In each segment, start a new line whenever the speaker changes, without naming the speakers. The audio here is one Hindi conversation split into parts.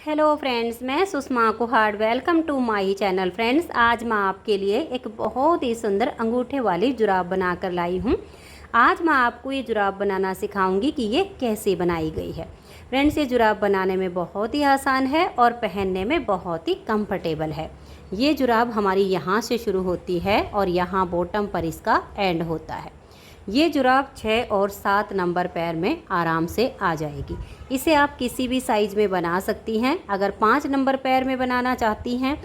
हेलो फ्रेंड्स, मैं Sushma Kuhad. Welcome to my channel. Friends, आज मैं आपके लिए एक बहुत ही सुंदर अंगूठे वाली जुराब बना कर लाई हूँ। आज मैं आपको ये जुराब बनाना सिखाऊंगी कि ये कैसे बनाई गई है। फ्रेंड्स, ये जुराब बनाने में बहुत ही आसान है और पहनने में बहुत ही कंफर्टेबल है। ये जुराब हमारी यहाँ से शुरू होती है और यहाँ बॉटम पर इसका एंड होता है। ये जुराब 6 और 7 नंबर पैर में आराम से आ जाएगी। इसे आप किसी भी साइज़ में बना सकती हैं। अगर 5 नंबर पैर में बनाना चाहती हैं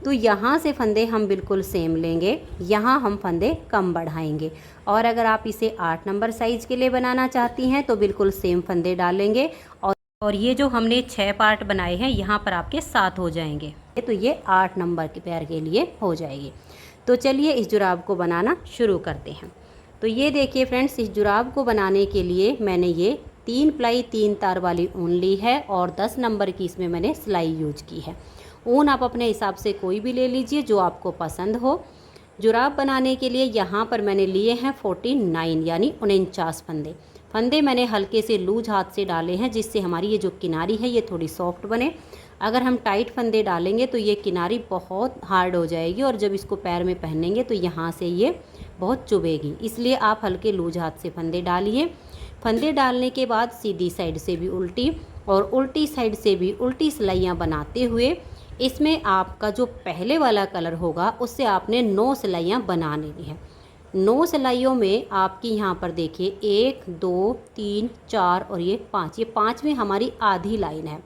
तो यहाँ से फंदे हम बिल्कुल सेम लेंगे, यहाँ हम फंदे कम बढ़ाएंगे। और अगर आप इसे 8 नंबर साइज़ के लिए बनाना चाहती हैं तो बिल्कुल सेम फंदे डालेंगे। और ये जो हमने 6 पार्ट बनाए हैं यहाँ पर आपके 7 हो जाएंगे, तो ये 8 नंबर के पैर के लिए हो जाएगी। तो चलिए इस जुराब को बनाना शुरू करते हैं। तो ये देखिए फ्रेंड्स, इस जुराब को बनाने के लिए मैंने ये 3 प्लाई 3 तार वाली ऊन ली है और 10 नंबर की इसमें मैंने सिलाई यूज की है। ऊन आप अपने हिसाब से कोई भी ले लीजिए जो आपको पसंद हो। जुराब बनाने के लिए यहाँ पर मैंने लिए हैं 49 यानी 49 फंदे मैंने हल्के से लूज हाथ से डाले हैं, जिससे हमारी ये जो किनारी है ये थोड़ी सॉफ्ट बने। अगर हम टाइट फंदे डालेंगे तो ये किनारी बहुत हार्ड हो जाएगी और जब इसको पैर में पहनेंगे तो यहाँ से ये बहुत चुभेगी। इसलिए आप हल्के लूज हाथ से फंदे डालिए। फंदे डालने के बाद सीधी साइड से भी उल्टी और उल्टी साइड से भी उल्टी सिलाइयाँ बनाते हुए इसमें आपका जो पहले वाला कलर होगा उससे आपने 9 सिलाइयाँ बना लेनी है। 9 सिलाइयों में आपकी यहाँ पर देखिए 1 2 3 4 और ये 5, ये 5वीं हमारी आधी लाइन है।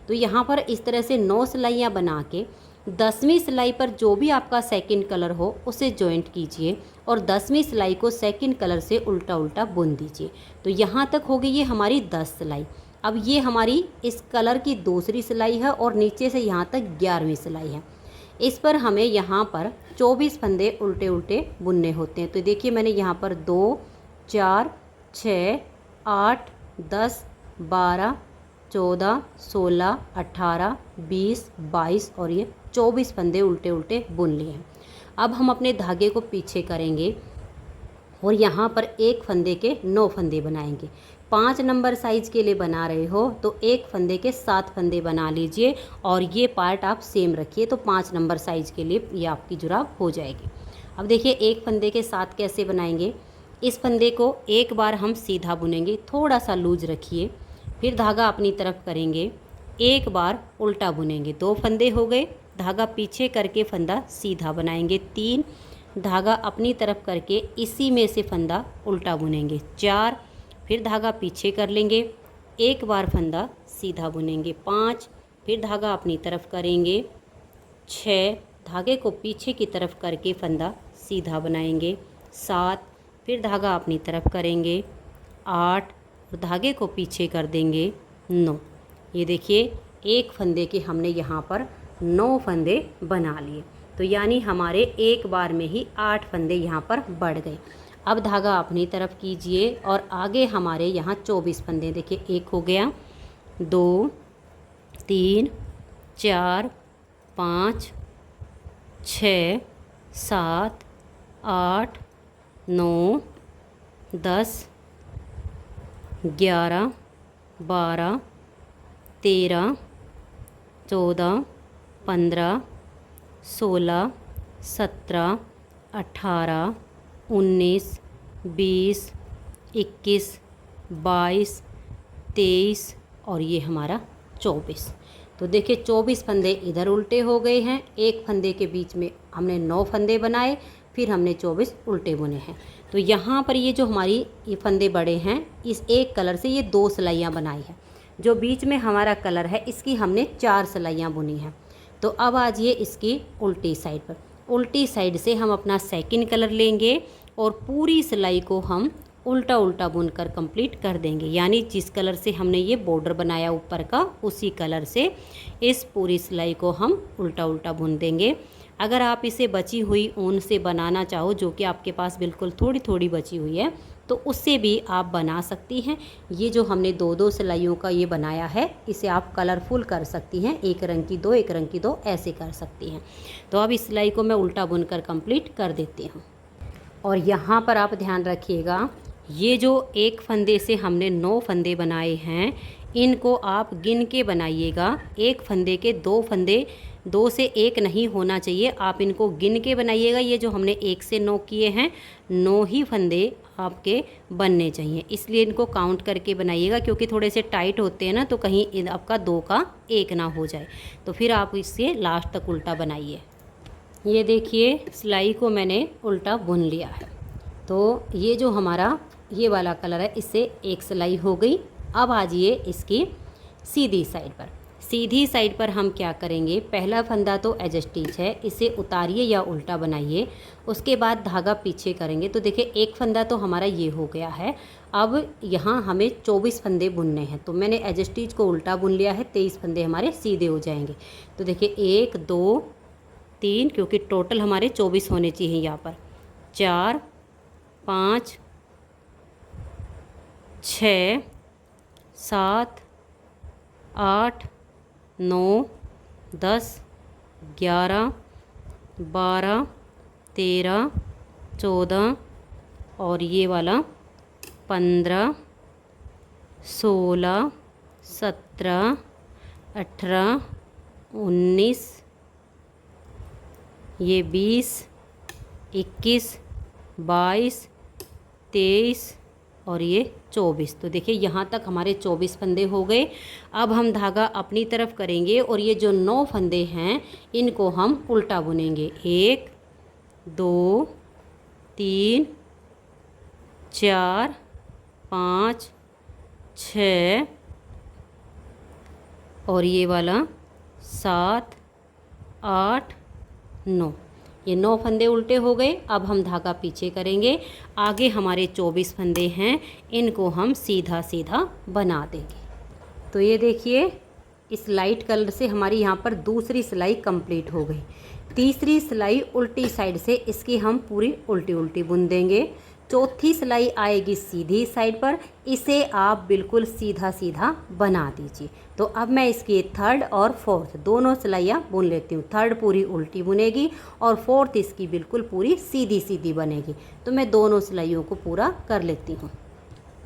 तो यहाँ पर इस तरह से 9 सिलाइयाँ बना के 10वीं सिलाई पर जो भी आपका सेकंड कलर हो उसे जॉइंट कीजिए और 10वीं सिलाई को सेकंड कलर से उल्टा उल्टा बुन दीजिए। तो यहाँ तक हो गई ये हमारी 10 सिलाई। अब ये हमारी इस कलर की दूसरी सिलाई है और नीचे से यहाँ तक 11वीं सिलाई है। इस पर हमें यहाँ पर 24 फंदे उल्टे उल्टे बुनने होते हैं। तो देखिए मैंने यहाँ पर 2 4 6 8 10 12 14 16 18 20 22 और ये 24 फंदे उल्टे उल्टे बुन लिए हैं। अब हम अपने धागे को पीछे करेंगे और यहाँ पर एक फंदे के 9 फंदे बनाएंगे। 5 नंबर साइज़ के लिए बना रहे हो तो एक फंदे के 7 फंदे बना लीजिए और ये पार्ट आप सेम रखिए, तो 5 नंबर साइज़ के लिए ये आपकी जुराब हो जाएगी। अब देखिए एक फंदे के 7 कैसे बनाएंगे। इस फंदे को एक बार हम सीधा बुनेंगे, थोड़ा सा लूज रखिए, फिर धागा अपनी तरफ करेंगे, एक बार उल्टा बुनेंगे, 2 फंदे हो गए। धागा पीछे करके फंदा सीधा बनाएंगे, 3 धागा अपनी तरफ करके इसी में से फंदा उल्टा बुनेंगे, 4 फिर धागा पीछे कर लेंगे, एक बार फंदा सीधा बुनेंगे, 5 फिर धागा अपनी तरफ करेंगे, 6 धागे को पीछे की तरफ करके फंदा सीधा बनाएंगे, 7 फिर धागा अपनी तरफ करेंगे, 8 धागे को पीछे कर देंगे, 9। ये देखिए एक फंदे के हमने यहाँ पर 9 फंदे बना लिए। तो यानी हमारे एक बार में ही 8 फंदे यहाँ पर बढ़ गए। अब धागा अपनी तरफ कीजिए और आगे हमारे यहाँ 24 फंदे देखिए, 1 हो गया, 2 3 4 5 6 7 8 9 10 11 12 13 14 15 16 17 18 19 20 21 22 23 और ये हमारा 24। तो देखिए 24 फंदे इधर उल्टे हो गए हैं। एक फंदे के बीच में हमने 9 फंदे बनाए, फिर हमने 24 उल्टे बुने हैं। तो यहाँ पर ये जो हमारी ये फंदे बड़े हैं, इस एक कलर से ये 2 सिलाइयाँ बनाई है। जो बीच में हमारा कलर है इसकी हमने 4 सिलाइयाँ बुनी हैं। तो अब आज ये इसकी उल्टी साइड पर, उल्टी साइड से हम अपना सेकंड कलर लेंगे और पूरी सिलाई को हम उल्टा उल्टा बुनकर कंप्लीट कर देंगे। यानी जिस कलर से हमने ये बॉर्डर बनाया ऊपर का, उसी कलर से इस पूरी सिलाई को हम उल्टा उल्टा बुन देंगे। अगर आप इसे बची हुई ऊन से बनाना चाहो, जो कि आपके पास बिल्कुल थोड़ी थोड़ी बची हुई है, तो उससे भी आप बना सकती हैं। ये जो हमने 2-2 सिलाइयों का ये बनाया है, इसे आप कलरफुल कर सकती हैं, एक रंग की 2 एक रंग की 2 ऐसे कर सकती हैं। तो अब इस सिलाई को मैं उल्टा बुनकर कंप्लीट कर देती हूँ। और यहाँ पर आप ध्यान रखिएगा, ये जो एक फंदे से हमने 9 फंदे बनाए हैं, इनको आप गिन के बनाइएगा। एक फंदे के 2 फंदे, 2 से 1 नहीं होना चाहिए, आप इनको गिन के बनाइएगा। ये जो हमने 1 से 9 किए हैं, 9 ही फंदे आपके बनने चाहिए, इसलिए इनको काउंट करके बनाइएगा, क्योंकि थोड़े से टाइट होते हैं ना, तो कहीं आपका 2 का 1 ना हो जाए। तो फिर आप इससे लास्ट तक उल्टा बनाइए। ये देखिए सिलाई को मैंने उल्टा बुन लिया है। तो ये जो हमारा ये वाला कलर है, इससे एक सिलाई हो गई। अब आ जाइए इसकी सीधी साइड पर। सीधी साइड पर हम क्या करेंगे, पहला फंदा तो एज स्टिच है, इसे उतारिए या उल्टा बनाइए। उसके बाद धागा पीछे करेंगे। तो देखिए एक फंदा तो हमारा ये हो गया है। अब यहाँ हमें 24 फंदे बुनने हैं, तो मैंने एज स्टिच को उल्टा बुन लिया है, 23 फंदे हमारे सीधे हो जाएंगे। तो देखिए 1 2 3, क्योंकि टोटल हमारे 24 होने चाहिए यहाँ पर, 4 5 6 7 8 9 10 11 12 13 14 और ये वाला 15 16 17 18 19, ये 20 21 22 23 और ये 24। तो देखिए यहाँ तक हमारे 24 फंदे हो गए। अब हम धागा अपनी तरफ करेंगे और ये जो 9 फंदे हैं इनको हम उल्टा बुनेंगे। 1 2 3 4 5 6 और ये वाला 7 8 9, ये 9 फंदे उल्टे हो गए। अब हम धागा पीछे करेंगे। आगे हमारे 24 फंदे हैं, इनको हम सीधा सीधा बना देंगे। तो ये देखिए इस लाइट कलर से हमारी यहाँ पर दूसरी सिलाई कंप्लीट हो गई। तीसरी सिलाई उल्टी साइड से इसकी हम पूरी उल्टी उल्टी बुन देंगे। चौथी सिलाई आएगी सीधी साइड पर, इसे आप बिल्कुल सीधा सीधा बना दीजिए। तो अब मैं इसकी थर्ड और फोर्थ दोनों सिलाइयाँ बुन लेती हूँ। थर्ड पूरी उल्टी बुनेगी और फोर्थ इसकी बिल्कुल पूरी सीधी सीधी बनेगी। तो मैं दोनों सिलाइयों को पूरा कर लेती हूँ।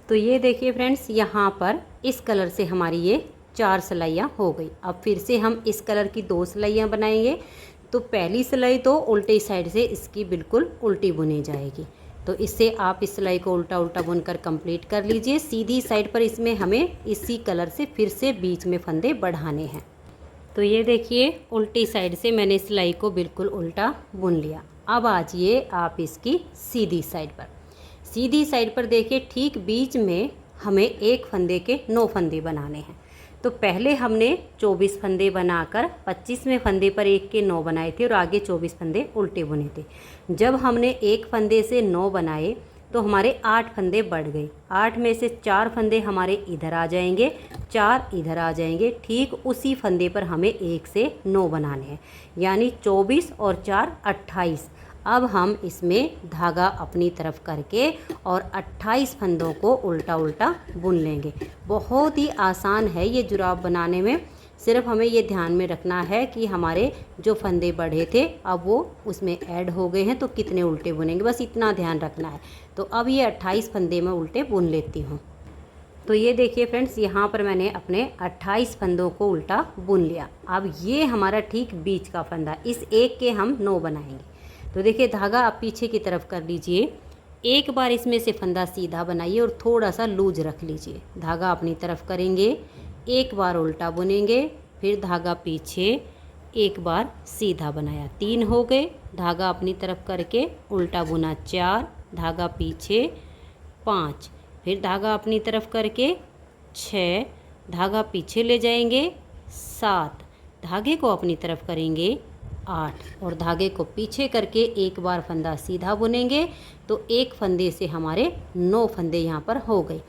तो ये देखिए फ्रेंड्स, यहाँ पर इस कलर से हमारी ये 4 सिलाइयाँ हो गई। अब फिर से हम इस कलर की 2 सिलाइयाँ बनाएंगे। तो पहली सिलाई तो उल्टी साइड से इसकी बिल्कुल उल्टी बुनी जाएगी। तो इससे आप इस सिलाई को उल्टा उल्टा बुनकर कंप्लीट कर लीजिए। सीधी साइड पर इसमें हमें इसी कलर से फिर से बीच में फंदे बढ़ाने हैं। तो ये देखिए उल्टी साइड से मैंने सिलाई को बिल्कुल उल्टा बुन लिया। अब आ जाइए आप इसकी सीधी साइड पर। सीधी साइड पर देखिए ठीक बीच में हमें एक फंदे के 9 फंदे बनाने हैं। तो पहले हमने 24 फंदे बनाकर 25वें फंदे पर एक के 9 बनाए थे और आगे 24 फंदे उल्टे बुने थे। जब हमने एक फंदे से 9 बनाए तो हमारे 8 फंदे बढ़ गए। 8 में से 4 फंदे हमारे इधर आ जाएंगे, 4 इधर आ जाएंगे। ठीक उसी फंदे पर हमें 1 से 9 बनाने हैं, यानी 24 और 4 28। अब हम इसमें धागा अपनी तरफ करके और 28 फंदों को उल्टा उल्टा बुन लेंगे। बहुत ही आसान है ये जुराब बनाने में। सिर्फ हमें ये ध्यान में रखना है कि हमारे जो फंदे बढ़े थे अब वो उसमें ऐड हो गए हैं, तो कितने उल्टे बुनेंगे, बस इतना ध्यान रखना है। तो अब ये 28 फंदे मैं उल्टे बुन लेती हूँ। तो ये देखिए फ्रेंड्स, यहाँ पर मैंने अपने 28 फंदों को उल्टा बुन लिया। अब ये हमारा ठीक बीच का फंदा, इस एक के हम 9 बनाएंगे। तो देखिए धागा आप पीछे की तरफ कर लीजिए। एक बार इसमें से फंदा सीधा बनाइए और थोड़ा सा लूज रख लीजिए। धागा अपनी तरफ करेंगे, एक बार उल्टा बुनेंगे, फिर धागा पीछे, एक बार सीधा बनाया, 3 हो गए। धागा अपनी तरफ करके उल्टा बुना 4, धागा पीछे 5, फिर धागा अपनी तरफ करके 6, धागा पीछे ले जाएंगे 7, धागे को अपनी तरफ करेंगे 8 और धागे को पीछे करके एक बार फंदा सीधा बुनेंगे। तो एक फंदे से हमारे 9 फंदे यहाँ पर हो गए।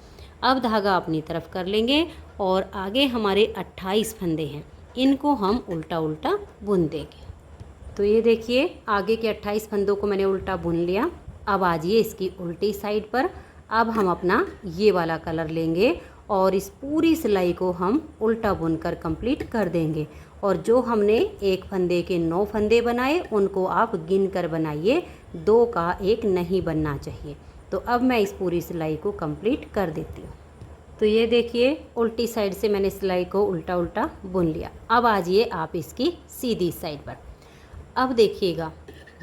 अब धागा अपनी तरफ कर लेंगे और आगे हमारे 28 फंदे हैं, इनको हम उल्टा उल्टा बुन देंगे। तो ये देखिए आगे के 28 फंदों को मैंने उल्टा बुन लिया। अब आ जाइए इसकी उल्टी साइड पर। अब हम अपना ये वाला कलर लेंगे और इस पूरी सिलाई को हम उल्टा बुनकर कंप्लीट कर देंगे। और जो हमने एक फंदे के 9 फंदे बनाए उनको आप गिन कर बनाइए, 2 का 1 नहीं बनना चाहिए। तो अब मैं इस पूरी सिलाई को कंप्लीट कर देती हूँ। तो ये देखिए उल्टी साइड से मैंने सिलाई को उल्टा उल्टा बुन लिया। अब आ जाइए आप इसकी सीधी साइड पर। अब देखिएगा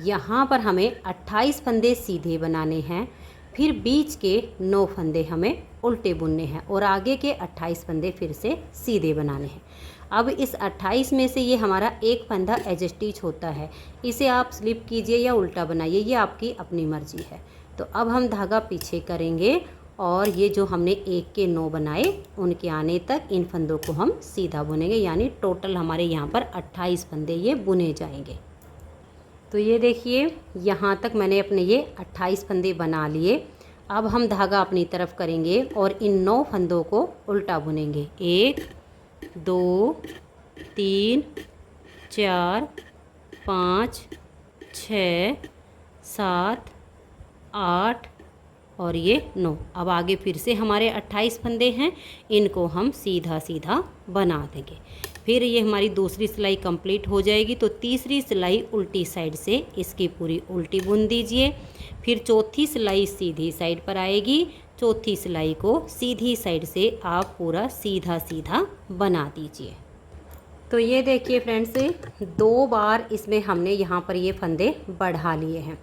यहाँ पर हमें 28 फंदे सीधे बनाने हैं, फिर बीच के 9 फंदे हमें उल्टे बुनने हैं और आगे के 28 फंदे फिर से सीधे बनाने हैं। अब इस 28 में से ये हमारा एक फंदा एज स्टिच होता है, इसे आप स्लिप कीजिए या उल्टा बनाइए, ये आपकी अपनी मर्जी है। तो अब हम धागा पीछे करेंगे और ये जो हमने 1 के 9 बनाए उनके आने तक इन फंदों को हम सीधा बुनेंगे, यानी टोटल हमारे यहाँ पर 28 फंदे ये बुने जाएंगे। तो ये देखिए यहाँ तक मैंने अपने ये 28 फंदे बना लिए। अब हम धागा अपनी तरफ करेंगे और इन 9 फंदों को उल्टा बुनेंगे। 1 2 3 4 5 6 7 8 और ये 9। अब आगे फिर से हमारे 28 फंदे हैं, इनको हम सीधा सीधा बना देंगे। फिर ये हमारी दूसरी सिलाई कंप्लीट हो जाएगी तो तीसरी सिलाई उल्टी साइड से इसकी पूरी उल्टी बुन दीजिए। फिर चौथी सिलाई सीधी साइड पर आएगी, चौथी सिलाई को सीधी साइड से आप पूरा सीधा सीधा बना दीजिए। तो ये देखिए फ्रेंड्स 2 बार इसमें हमने यहाँ पर ये फंदे बढ़ा लिए हैं।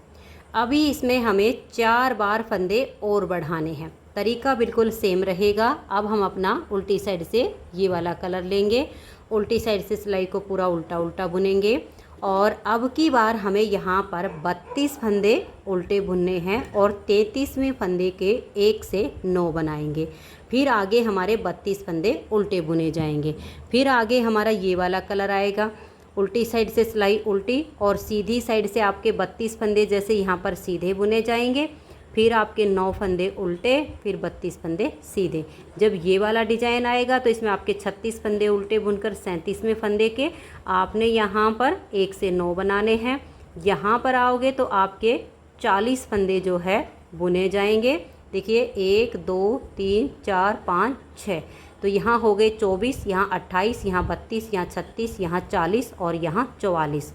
अभी इसमें हमें 4 बार फंदे और बढ़ाने हैं। तरीका बिल्कुल सेम रहेगा। अब हम अपना उल्टी साइड से ये वाला कलर लेंगे, उल्टी साइड से सिलाई को पूरा उल्टा उल्टा बुनेंगे और अब की बार हमें यहाँ पर 32 फंदे उल्टे बुनने हैं और 33वें फंदे के 1 से 9 बनाएंगे। फिर आगे हमारे 32 फंदे उल्टे बुने जाएंगे। फिर आगे हमारा ये वाला कलर आएगा, उल्टी साइड से सिलाई उल्टी और सीधी साइड से आपके 32 फंदे जैसे यहाँ पर सीधे बुने जाएंगे। फिर आपके 9 फंदे उल्टे, फिर 32 फंदे सीधे। जब ये वाला डिजाइन आएगा तो इसमें आपके 36 फंदे उल्टे बुनकर 37वें फंदे के आपने यहाँ पर 1 से 9 बनाने हैं। यहाँ पर आओगे तो आपके 40 फंदे जो है बुने जाएंगे। देखिए 1 2 3 4 5 6, तो यहाँ हो गए 24, यहाँ 28, यहाँ 32, यहाँ 36, यहाँ 40 और यहाँ 44।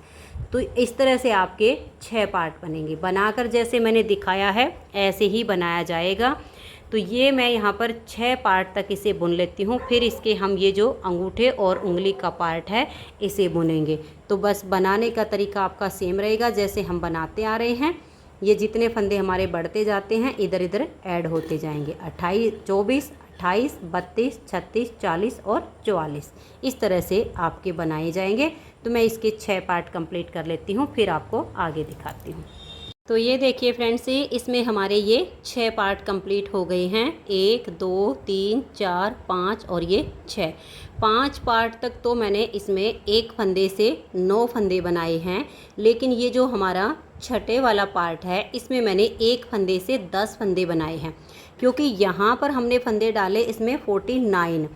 तो इस तरह से आपके 6 पार्ट बनेंगे। बनाकर जैसे मैंने दिखाया है ऐसे ही बनाया जाएगा। तो ये मैं यहाँ पर 6 पार्ट तक इसे बुन लेती हूँ। फिर इसके हम ये जो अंगूठे और उंगली का पार्ट है इसे बुनेंगे। तो बस बनाने का तरीका आपका सेम रहेगा जैसे हम बनाते आ रहे हैं। ये जितने फंदे हमारे बढ़ते जाते हैं इधर इधर ऐड होते जाएंगे। 28 24 28 32 36 40 और 44 इस तरह से आपके बनाए जाएंगे। तो मैं इसके 6 पार्ट कंप्लीट कर लेती हूँ, फिर आपको आगे दिखाती हूँ। तो ये देखिए फ्रेंड्स, इसमें हमारे ये 6 पार्ट कंप्लीट हो गए हैं। 1 2 3 4 5 और ये 6। 5 पार्ट तक तो मैंने इसमें एक फंदे से 9 फंदे बनाए हैं, लेकिन ये जो हमारा छठे वाला पार्ट है इसमें मैंने एक फंदे से 10 फंदे बनाए हैं, क्योंकि यहाँ पर हमने फंदे डाले इसमें 49।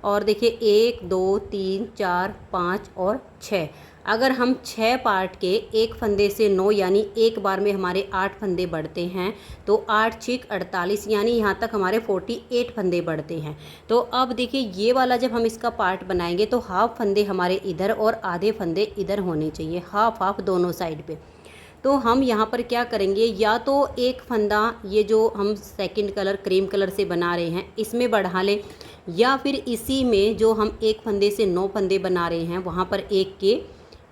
और देखिए 1 2 3 4 5 और 6। अगर हम 6 पार्ट के एक फंदे से 9 यानी एक बार में हमारे 8 फंदे बढ़ते हैं, तो 8 6 48 यानी यहाँ तक हमारे 48 फंदे बढ़ते हैं। तो अब देखिए ये वाला जब हम इसका पार्ट बनाएंगे तो हाफ फंदे हमारे इधर और आधे फंदे इधर होने चाहिए, हाफ हाफ दोनों साइड पे। तो हम यहाँ पर क्या करेंगे, या तो एक फंदा ये जो हम सेकंड कलर क्रीम कलर से बना रहे हैं इसमें बढ़ा लें, या फिर इसी में जो हम एक फंदे से 9 फंदे बना रहे हैं वहाँ पर एक के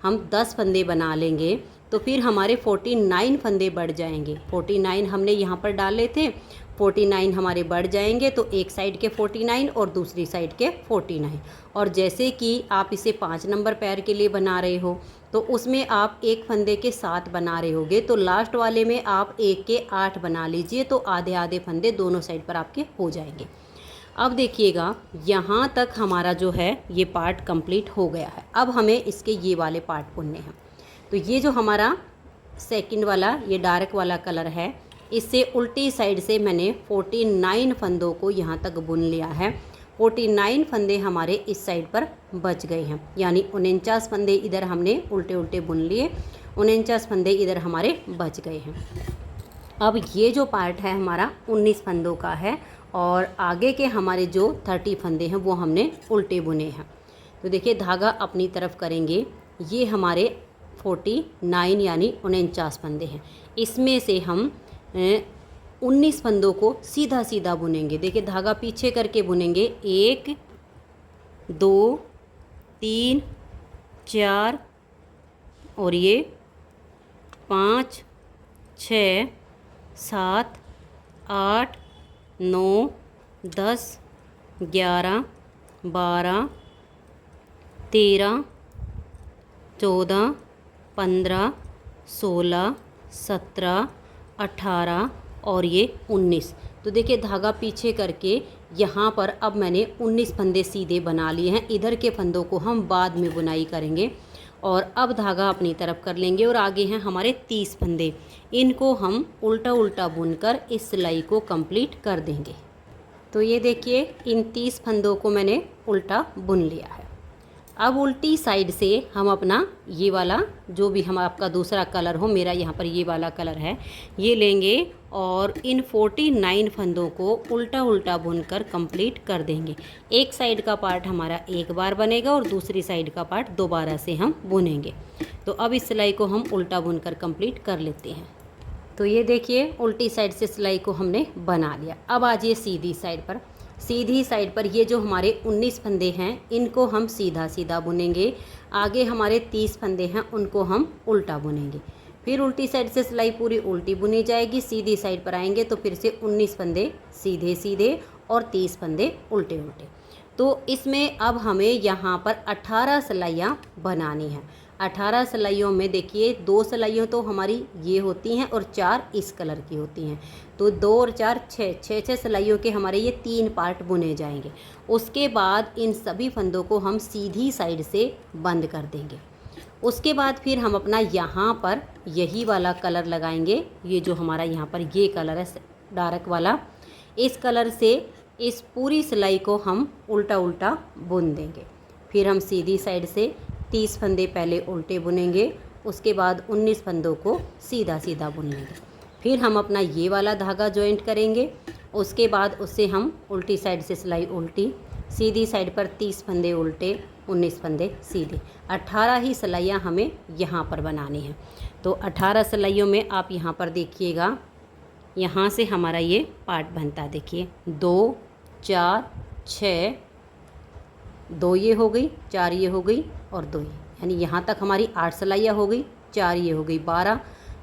हम 10 फंदे बना लेंगे। तो फिर हमारे 49 फंदे बढ़ जाएंगे। 49 हमने यहाँ पर डाले थे, 49 हमारे बढ़ जाएंगे। तो एक साइड के 49 और दूसरी साइड के 49। और जैसे कि आप इसे 5 नंबर पैर के लिए बना रहे हो तो उसमें आप एक फंदे के 7 बना रहे होगे, तो लास्ट वाले में आप एक के 8 बना लीजिए, तो आधे आधे फंदे दोनों साइड पर आपके हो जाएंगे। अब देखिएगा यहाँ तक हमारा जो है ये पार्ट कंप्लीट हो गया है। अब हमें इसके ये वाले पार्ट बुनने हैं। तो ये जो हमारा सेकंड वाला ये डार्क वाला कलर है, इससे उल्टी साइड से मैंने 49 फंदों को यहाँ तक बुन लिया है। 49 फंदे हमारे इस साइड पर बच गए हैं, यानी 49 फंदे इधर हमने उल्टे उल्टे बुन लिए, 49 फंदे इधर हमारे बच गए हैं। अब ये जो पार्ट है हमारा 19 फंदों का है और आगे के हमारे जो 30 फंदे हैं वो हमने उल्टे बुने हैं। तो देखिए धागा अपनी तरफ करेंगे, ये हमारे 49 यानी 49 फंदे हैं। इसमें से हम 19 फंदों को सीधा सीधा बुनेंगे। देखिए धागा पीछे करके बुनेंगे, 1 2 3 4 और ये 5 6 7 8 9 10 11 12 13 14 15 16 17 18 और ये 19। तो देखिए धागा पीछे करके यहाँ पर अब मैंने 19 फंदे सीधे बना लिए हैं। इधर के फंदों को हम बाद में बुनाई करेंगे। और अब धागा अपनी तरफ कर लेंगे और आगे हैं हमारे 30 फंदे। इनको हम उल्टा उल्टा बुनकर इस सिलाई को कंप्लीट कर देंगे। तो ये देखिए इन 30 फंदों को मैंने उल्टा बुन लिया है। अब उल्टी साइड से हम अपना ये वाला जो भी हम आपका दूसरा कलर हो, मेरा यहाँ पर ये वाला कलर है, ये लेंगे और इन 49 फंदों को उल्टा उल्टा बुनकर कंप्लीट कर देंगे। एक साइड का पार्ट हमारा एक बार बनेगा और दूसरी साइड का पार्ट दोबारा से हम बुनेंगे। तो अब इस सिलाई को हम उल्टा बुनकर कंप्लीट कर लेते हैं। तो ये देखिए उल्टी साइड से सिलाई को हमने बना लिया। अब आ जाइए सीधी साइड पर। सीधी साइड पर ये जो हमारे 19 फंदे हैं इनको हम सीधा सीधा बुनेंगे। आगे हमारे 30 फंदे हैं उनको हम उल्टा बुनेंगे। फिर उल्टी साइड से सिलाई पूरी उल्टी बुनी जाएगी। सीधी साइड पर आएंगे तो फिर से 19 फंदे सीधे सीधे और 30 फंदे उल्टे उल्टे। तो इसमें अब हमें यहाँ पर 18 सिलाइयाँ बनानी हैं। 18 सिलाइयों में देखिए 2 सिलाइयाँ तो हमारी ये होती हैं और 4 इस कलर की होती हैं। तो 2 और 4 6 सिलाइयों के हमारे ये 3 पार्ट बुने जाएंगे। उसके बाद इन सभी फंदों को हम सीधी साइड से बंद कर देंगे। उसके बाद फिर हम अपना यहाँ पर यही वाला कलर लगाएंगे। ये जो हमारा यहाँ पर ये कलर है डार्क वाला, इस कलर से इस पूरी सिलाई को हम उल्टा उल्टा बुन देंगे। फिर हम सीधी साइड से 30 फंदे पहले उल्टे बुनेंगे, उसके बाद 19 फंदों को सीधा सीधा बुन लेंगे। फिर हम अपना ये वाला धागा जॉइंट करेंगे। उसके बाद उससे हम उल्टी साइड से सिलाई उल्टी, सीधी साइड पर 30 फंदे उल्टे, 19 फंदे सीधे। 18 ही सिलाइयाँ हमें यहाँ पर बनानी हैं। तो 18 सिलाइयों में आप यहाँ पर देखिएगा, यहाँ से हमारा ये पार्ट बनता है। देखिए 2 4 6, 2 ये हो गई, 4 ये हो गई और 2 ये, यानी यहाँ तक हमारी 8 सिलाइयाँ हो गई। 4 ये हो गई 12,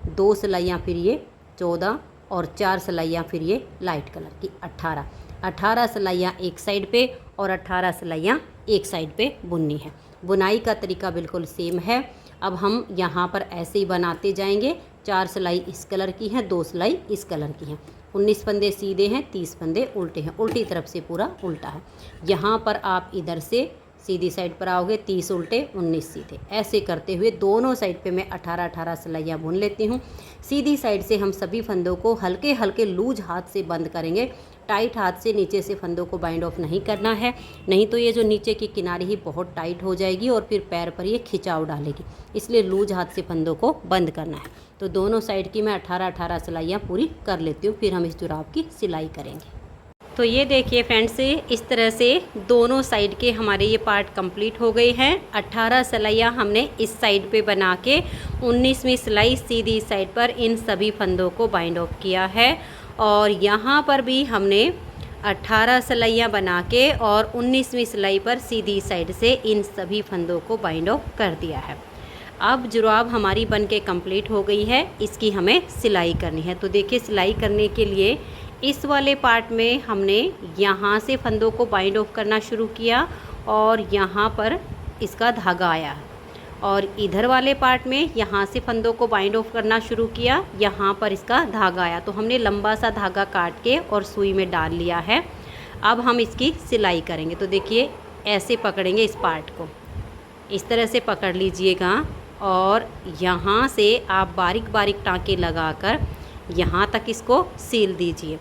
2 सिलाइयाँ फिर ये 14 और 4 सिलाइयाँ फिर ये लाइट कलर की 18। 18 सिलाइयाँ एक साइड पे और 18 सिलाइयाँ एक साइड पे बुननी है। बुनाई का तरीका बिल्कुल सेम है। अब हम यहाँ पर ऐसे ही बनाते जाएंगे। 4 सिलाई इस कलर की हैं, 2 सिलाई इस कलर की हैं। 19 फंदे सीधे हैं, 30 फंदे उल्टे हैं। उल्टी तरफ से पूरा उल्टा है। यहाँ पर आप इधर से सीधी साइड पर आओगे, 30 उल्टे 19 सीधे। ऐसे करते हुए दोनों साइड पे मैं 18 सिलाइयाँ बुन लेती हूँ। सीधी साइड से हम सभी फंदों को हल्के हल्के लूज हाथ से बंद करेंगे। टाइट हाथ से नीचे से फंदों को बाइंड ऑफ नहीं करना है, नहीं तो ये जो नीचे की किनारी ही बहुत टाइट हो जाएगी और फिर पैर पर ये खिंचाव डालेगी। इसलिए लूज हाथ से फंदों को बंद करना है। तो दोनों साइड की मैं 18 सिलाइयाँ पूरी कर लेती हूँ। फिर हम इस जुराब की सिलाई करेंगे। तो ये देखिए फ्रेंड्स, इस तरह से दोनों साइड के हमारे ये पार्ट कंप्लीट हो गए हैं। 18 सिलाइयाँ हमने इस साइड पे बना के 19वीं सिलाई सीधी साइड पर इन सभी फंदों को बाइंड ऑफ किया है। और यहाँ पर भी हमने 18 सिलाइयाँ बना के और 19वीं सिलाई पर सीधी साइड से इन सभी फंदों को बाइंड ऑफ कर दिया है। अब जुराब हमारी बन के कंप्लीट हो गई है। इसकी हमें सिलाई करनी है। तो देखिए सिलाई करने के लिए इस वाले पार्ट में हमने यहाँ से फंदों को बाइंड ऑफ करना शुरू किया और यहाँ पर इसका धागा आया है। और इधर वाले पार्ट में यहाँ से फंदों को बाइंड ऑफ करना शुरू किया, यहाँ पर इसका धागा आया। तो हमने लंबा सा धागा काट के और सुई में डाल लिया है। अब हम इसकी सिलाई करेंगे। तो देखिए ऐसे पकड़ेंगे इस पार्ट को, इस तरह से पकड़ लीजिएगा और यहाँ से आप बारीक बारीक टाँके लगाकर यहाँ तक इसको सील दीजिए।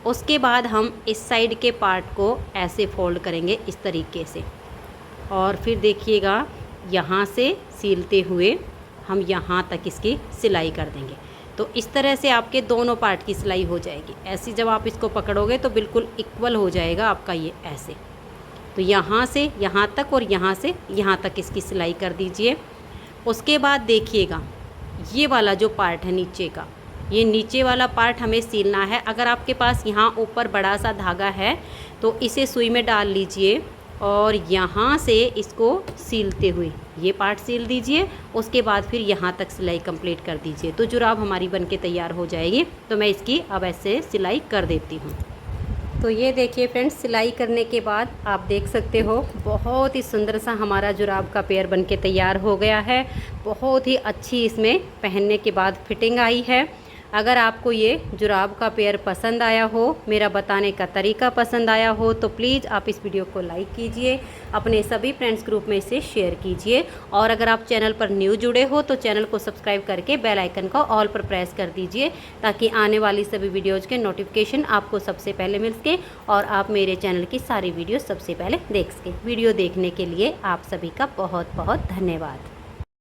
उसके बाद हम इस साइड के पार्ट को ऐसे फोल्ड करेंगे इस तरीके से और फिर देखिएगा यहाँ से सीलते हुए हम यहाँ तक इसकी सिलाई कर देंगे। तो इस तरह से आपके दोनों पार्ट की सिलाई हो जाएगी। ऐसी जब आप इसको पकड़ोगे तो बिल्कुल इक्वल हो जाएगा आपका ये ऐसे। तो यहाँ से यहाँ तक और यहाँ से यहाँ तक इसकी सिलाई कर दीजिए। उसके बाद देखिएगा ये वाला जो पार्ट है नीचे का, ये नीचे वाला पार्ट हमें सिलना है। अगर आपके पास यहाँ ऊपर बड़ा सा धागा है तो इसे सुई में डाल लीजिए और यहाँ से इसको सीलते हुए ये पार्ट सील दीजिए। उसके बाद फिर यहाँ तक सिलाई कंप्लीट कर दीजिए तो जुराब हमारी बनके तैयार हो जाएगी। तो मैं इसकी अब ऐसे सिलाई कर देती हूँ। तो ये देखिए फ्रेंड्स, सिलाई करने के बाद आप देख सकते हो बहुत ही सुंदर सा हमारा जुराब का पेयर बनके तैयार हो गया है। बहुत ही अच्छी इसमें पहनने के बाद फिटिंग आई है। अगर आपको ये जुराब का पेयर पसंद आया हो, मेरा बताने का तरीका पसंद आया हो, तो प्लीज़ आप इस वीडियो को लाइक कीजिए, अपने सभी फ्रेंड्स ग्रुप में इसे शेयर कीजिए। और अगर आप चैनल पर न्यू जुड़े हो तो चैनल को सब्सक्राइब करके बेल आइकन को ऑल पर प्रेस कर दीजिए ताकि आने वाली सभी वीडियोज़ के नोटिफिकेशन आपको सबसे पहले मिल सके और आप मेरे चैनल की सारी वीडियो सबसे पहले देख सकें। वीडियो देखने के लिए आप सभी का बहुत बहुत धन्यवाद।